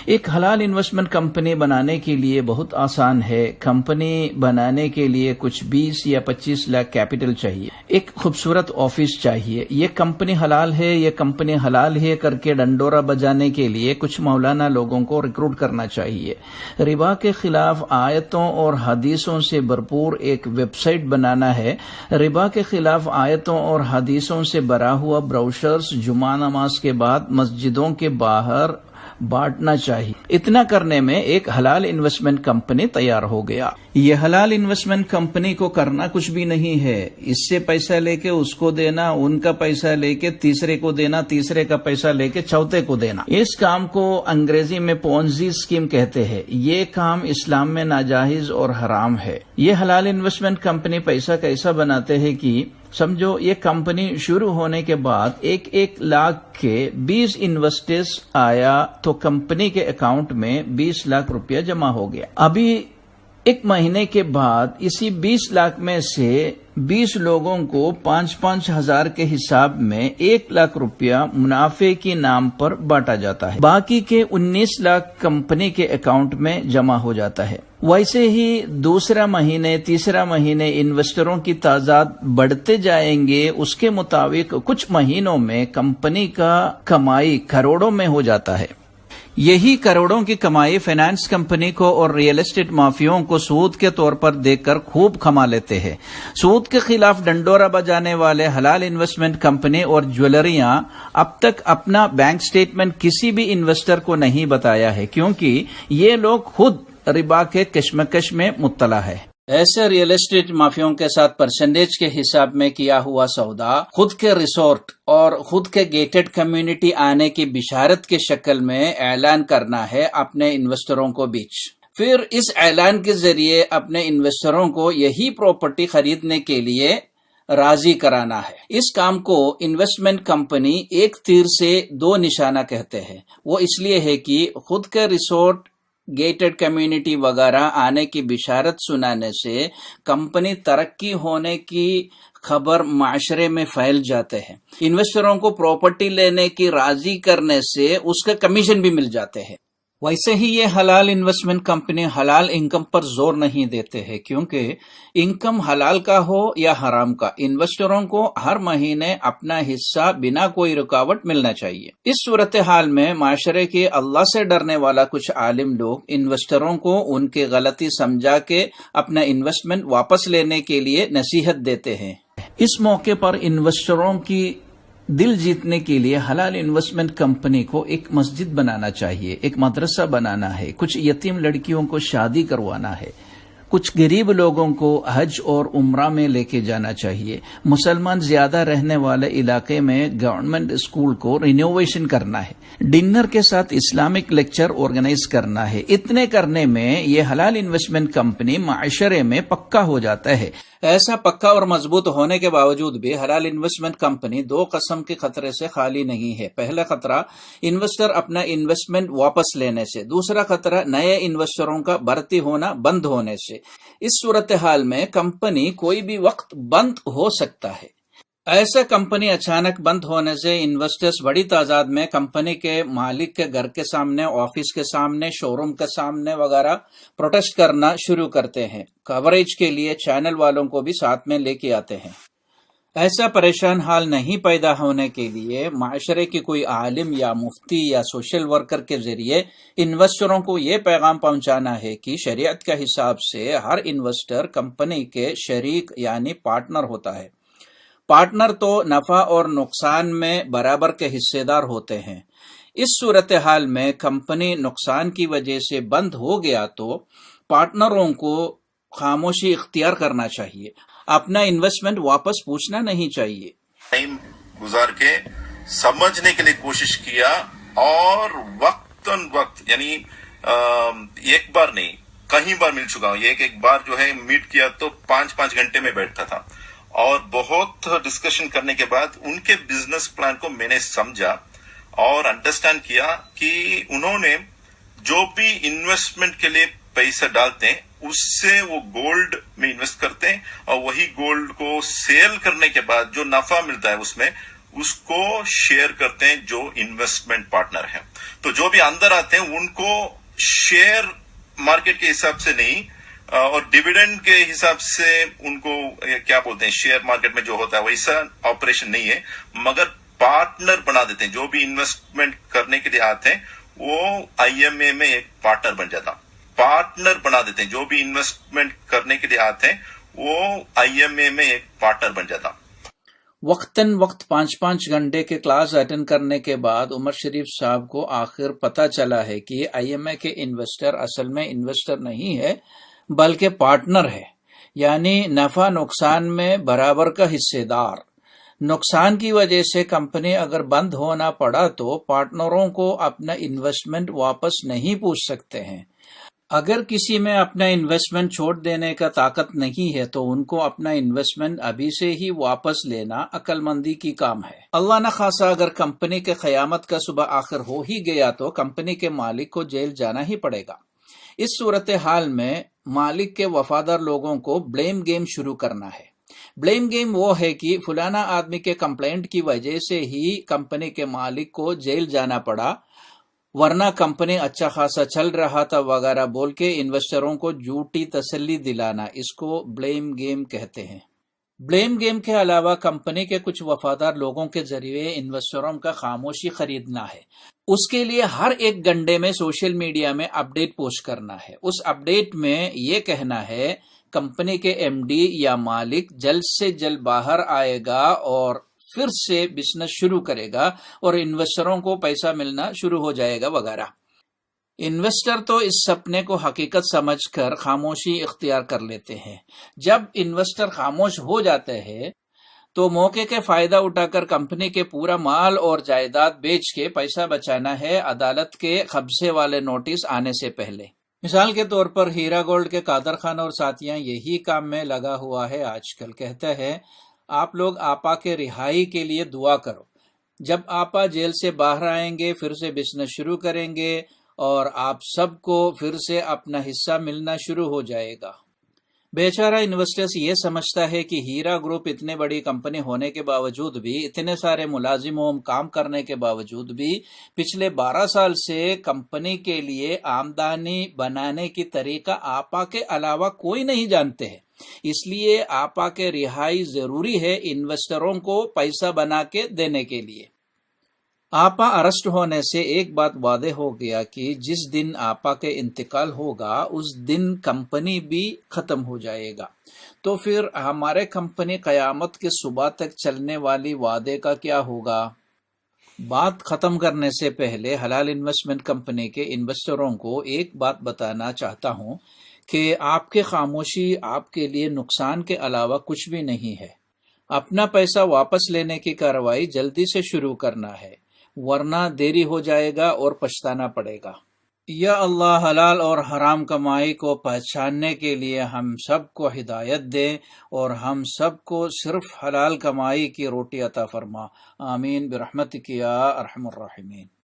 ایک حلال investment company بنانے کے لیے بہت آسان ہے. کمپنی بنانے کے لیے کچھ 20 یا 25 لاکھ کیپٹل چاہیے. ایک خوبصورت آفس چاہیے. یہ کمپنی حلال ہے، یہ کمپنی حلال ہے کر کے ڈنڈورا بجانے کے لیے کچھ مولانا لوگوں کو ریکروٹ کرنا چاہیے. ربا کے خلاف آیتوں اور حدیثوں سے بھرپور ایک ویب سائٹ بنانا ہے. ربا کے خلاف آیتوں اور حدیثوں سے بھرا ہوا بروشرز جمعہ نماز کے بعد مسجدوں کے باہر بانٹنا چاہیے. اتنا کرنے میں ایک حلال انویسٹمنٹ کمپنی تیار ہو گیا. یہ حلال انویسٹمنٹ کمپنی کو کرنا کچھ بھی نہیں ہے. اس سے پیسہ لے کے اس کو دینا، ان کا پیسہ لے کے تیسرے کو دینا، تیسرے کا پیسہ لے کے چوتھے کو دینا. اس کام کو انگریزی میں پونزی اسکیم کہتے ہیں. یہ کام اسلام میں ناجائز اور حرام ہے. یہ حلال انویسٹمنٹ کمپنی پیسہ کیسا بناتے ہیں کہ سمجھو یہ کمپنی شروع ہونے کے بعد 1 لاکھ کے 20 انویسٹرز آیا تو کمپنی کے اکاؤنٹ میں 20 لاکھ روپیہ جمع ہو گیا. ابھی 1 مہینے کے بعد اسی 20 لاکھ میں سے 20 لوگوں کو 5-5 ہزار کے حساب میں 1 لاکھ روپیہ منافع کے نام پر بانٹا جاتا ہے. باقی کے 19 لاکھ کمپنی کے اکاؤنٹ میں جمع ہو جاتا ہے. ویسے ہی دوسرا مہینے تیسرا مہینے انویسٹروں کی تعداد بڑھتے جائیں گے. اس کے مطابق کچھ مہینوں میں کمپنی کا کمائی کروڑوں میں ہو جاتا ہے. یہی کروڑوں کی کمائی فائنانس کمپنی کو اور ریئل اسٹیٹ مافیاؤں کو سود کے طور پر دے کر خوب کما لیتے ہیں. سود کے خلاف ڈنڈورا بجانے والے حلال انویسٹمنٹ کمپنی اور جویلریاں اب تک اپنا بینک سٹیٹمنٹ کسی بھی انویسٹر کو نہیں بتایا ہے، کیونکہ یہ لوگ خود ربا کے کشمکش میں مبتلا ہے. ایسے ریئل اسٹیٹ مافیاؤں کے ساتھ پرسنٹیج کے حساب میں کیا ہوا سودا خود کے ریسورٹ اور خود کے گیٹڈ کمیونٹی آنے کی بشارت کی شکل میں اعلان کرنا ہے اپنے انویسٹروں کو بیچ. پھر اس اعلان کے ذریعے اپنے انویسٹروں کو یہی پراپرٹی خریدنے کے لیے راضی کرانا ہے. اس کام کو انویسٹمنٹ کمپنی ایک تیر سے 2 نشانہ کہتے ہیں. وہ اس لیے ہے کہ خود کے ریسورٹ، گیٹڈ کمیونٹی وغیرہ آنے کی بشارت سنانے سے کمپنی ترقی ہونے کی خبر معاشرے میں پھیل جاتے ہیں. انویسٹروں کو پراپرٹی لینے کی راضی کرنے سے اس کا کمیشن بھی مل جاتے ہیں. ویسے ہی یہ حلال انویسٹمنٹ کمپنی حلال انکم پر زور نہیں دیتے ہیں، کیونکہ انکم حلال کا ہو یا حرام کا، انویسٹروں کو ہر مہینے اپنا حصہ بنا کوئی رکاوٹ ملنا چاہیے. اس صورتحال میں معاشرے کے اللہ سے ڈرنے والا کچھ عالم لوگ انویسٹروں کو ان کی غلطی سمجھا کے اپنا انویسٹمنٹ واپس لینے کے لیے نصیحت دیتے ہیں. اس موقع پر انویسٹروں کی دل جیتنے کے لیے حلال انویسٹمنٹ کمپنی کو ایک مسجد بنانا چاہیے، ایک مدرسہ بنانا ہے، کچھ یتیم لڑکیوں کو شادی کروانا ہے، کچھ غریب لوگوں کو حج اور عمرہ میں لے کے جانا چاہیے. مسلمان زیادہ رہنے والے علاقے میں گورنمنٹ اسکول کو رینوویشن کرنا ہے. ڈنر کے ساتھ اسلامک لیکچر آرگنائز کرنا ہے. اتنے کرنے میں یہ حلال انویسٹمنٹ کمپنی معاشرے میں پکا ہو جاتا ہے. ایسا پکا اور مضبوط ہونے کے باوجود بھی حلال انویسٹمنٹ کمپنی 2 قسم کے خطرے سے خالی نہیں ہے. پہلا خطرہ انویسٹر اپنا انویسٹمنٹ واپس لینے سے، دوسرا خطرہ نئے انویسٹروں کا بھرتی ہونا بند ہونے سے. اس صورتحال میں کمپنی کوئی بھی وقت بند ہو سکتا ہے. ایسا کمپنی اچانک بند ہونے سے انویسٹرز بڑی تعداد میں کمپنی کے مالک کے گھر کے سامنے، آفس کے سامنے، شو روم کے سامنے وغیرہ پروٹیسٹ کرنا شروع کرتے ہیں. کوریج کے لیے چینل والوں کو بھی ساتھ میں لے کے آتے ہیں. ایسا پریشان حال نہیں پیدا ہونے کے لیے معاشرے کی کوئی عالم یا مفتی یا سوشل ورکر کے ذریعے انویسٹروں کو یہ پیغام پہنچانا ہے کہ شریعت کے حساب سے ہر انویسٹر کمپنی کے شریک یعنی پارٹنر ہوتا ہے. پارٹنر تو نفع اور نقصان میں برابر کے حصے دار ہوتے ہیں. اس صورتحال میں کمپنی نقصان کی وجہ سے بند ہو گیا تو پارٹنروں کو خاموشی اختیار کرنا چاہیے. اپنا انویسٹمنٹ واپس پوچھنا نہیں چاہیے. ٹائم گزار کے سمجھنے کے لیے کوشش کیا اور وقتاً وقت یعنی ایک بار نہیں کئی بار مل چکا ہوں. ایک بار جو ہے میٹ کیا تو 5 گھنٹے میں بیٹھتا تھا اور بہت ڈسکشن کرنے کے بعد ان کے بزنس پلان کو میں نے سمجھا اور انڈرسٹینڈ کیا کہ انہوں نے جو بھی انویسٹمنٹ کے لیے پیسہ ڈالتے ہیں اس سے وہ گولڈ میں انویسٹ کرتے ہیں اور وہی گولڈ کو سیل کرنے کے بعد جو نفع ملتا ہے اس میں اس کو شیئر کرتے ہیں جو انویسٹمنٹ پارٹنر ہیں. تو جو بھی اندر آتے ہیں ان کو شیئر مارکیٹ کے حساب سے نہیں اور ڈیویڈنڈ کے حساب سے ان کو کیا بولتے ہیں شیئر مارکیٹ میں جو ہوتا ہے ویسا آپریشن نہیں ہے, مگر پارٹنر بنا دیتے ہیں. جو بھی انویسٹمنٹ کرنے کے لیے آتے ہیں وہ آئی ایم اے میں ایک پارٹنر بن جاتا, پارٹنر بنا دیتے ہیں. جو بھی انویسٹمنٹ کرنے کے لیے آتے ہیں وہ آئی ایم اے میں ایک پارٹنر بن جاتا. وقتاً وقت 5 گھنٹے کے کلاس اٹینڈ کرنے کے بعد عمر شریف صاحب کو آخر پتہ چلا ہے کہ آئی ایم اے کے انویسٹر اصل میں انویسٹر نہیں ہے بلکہ پارٹنر ہے, یعنی نفع نقصان میں برابر کا حصے دار. نقصان کی وجہ سے کمپنی اگر بند ہونا پڑا تو پارٹنروں کو اپنا انویسٹمنٹ واپس نہیں پوچھ سکتے ہیں. اگر کسی میں اپنا انویسٹمنٹ چھوڑ دینے کا طاقت نہیں ہے تو ان کو اپنا انویسٹمنٹ ابھی سے ہی واپس لینا عقل مندی کی کام ہے. اللہ نہ خاصا اگر کمپنی کے قیامت کا صبح آخر ہو ہی گیا تو کمپنی کے مالک کو جیل جانا ہی پڑے گا. اس صورتحال میں مالک کے وفادار لوگوں کو بلیم گیم شروع کرنا ہے. بلیم گیم وہ ہے کہ فلانا آدمی کے کمپلینٹ کی وجہ سے ہی کمپنی کے مالک کو جیل جانا پڑا, ورنہ کمپنی اچھا خاصا چل رہا تھا وغیرہ بول کے انویسٹروں کو جھوٹی تسلی دلانا, اس کو بلیم گیم کہتے ہیں. بلیم گیم کے علاوہ کمپنی کے کچھ وفادار لوگوں کے ذریعے انویسٹروں کا خاموشی خریدنا ہے. اس کے لیے ہر 1 گھنٹے میں سوشل میڈیا میں اپ ڈیٹ پوسٹ کرنا ہے. اس اپ ڈیٹ میں یہ کہنا ہے کمپنی کے ایم ڈی یا مالک جلد سے جلد باہر آئے گا اور پھر سے بزنس شروع کرے گا اور انویسٹروں کو پیسہ ملنا شروع ہو جائے گا وغیرہ. انویسٹر تو اس سپنے کو حقیقت سمجھ کر خاموشی اختیار کر لیتے ہیں. جب انویسٹر خاموش ہو جاتے ہیں تو موقع کے فائدہ اٹھا کر کمپنی کے پورا مال اور جائیداد بیچ کے پیسہ بچانا ہے عدالت کے قبضے والے نوٹس آنے سے پہلے. مثال کے طور پر ہیرا گولڈ کے قادر خان اور ساتھیاں یہی کام میں لگا ہوا ہے آج کل. کہتا ہے آپ لوگ آپا کے رہائی کے لیے دعا کرو. جب آپا جیل سے باہر آئیں گے پھر سے بزنس شروع کریں گے اور آپ سب کو پھر سے اپنا حصہ ملنا شروع ہو جائے گا. بیچارہ انویسٹرز یہ سمجھتا ہے کہ ہیرا گروپ اتنے بڑی کمپنی ہونے کے باوجود بھی, اتنے سارے ملازموں کام کرنے کے باوجود بھی پچھلے 12 سال سے کمپنی کے لیے آمدنی بنانے کی طریقہ آپا کے علاوہ کوئی نہیں جانتے ہیں. اس لیے آپا کے رہائی ضروری ہے انویسٹروں کو پیسہ بنا کے دینے کے لیے. آپا ارسٹ ہونے سے ایک بات واضح ہو گیا کہ جس دن آپا کے انتقال ہوگا اس دن کمپنی بھی ختم ہو جائے گا. تو پھر ہمارے کمپنی قیامت کے صبح تک چلنے والی وعدے کا کیا ہوگا؟ بات ختم کرنے سے پہلے حلال انویسٹمنٹ کمپنی کے انویسٹروں کو ایک بات بتانا چاہتا ہوں کہ آپ کی خاموشی آپ کے لیے نقصان کے علاوہ کچھ بھی نہیں ہے. اپنا پیسہ واپس لینے کی کارروائی جلدی سے شروع کرنا ہے ورنہ دیری ہو جائے گا اور پچھتانا پڑے گا. یا اللہ حلال اور حرام کمائی کو پہچاننے کے لیے ہم سب کو ہدایت دے اور ہم سب کو صرف حلال کمائی کی روٹی عطا فرما. آمین برحمتک یا ارحم الراحمین.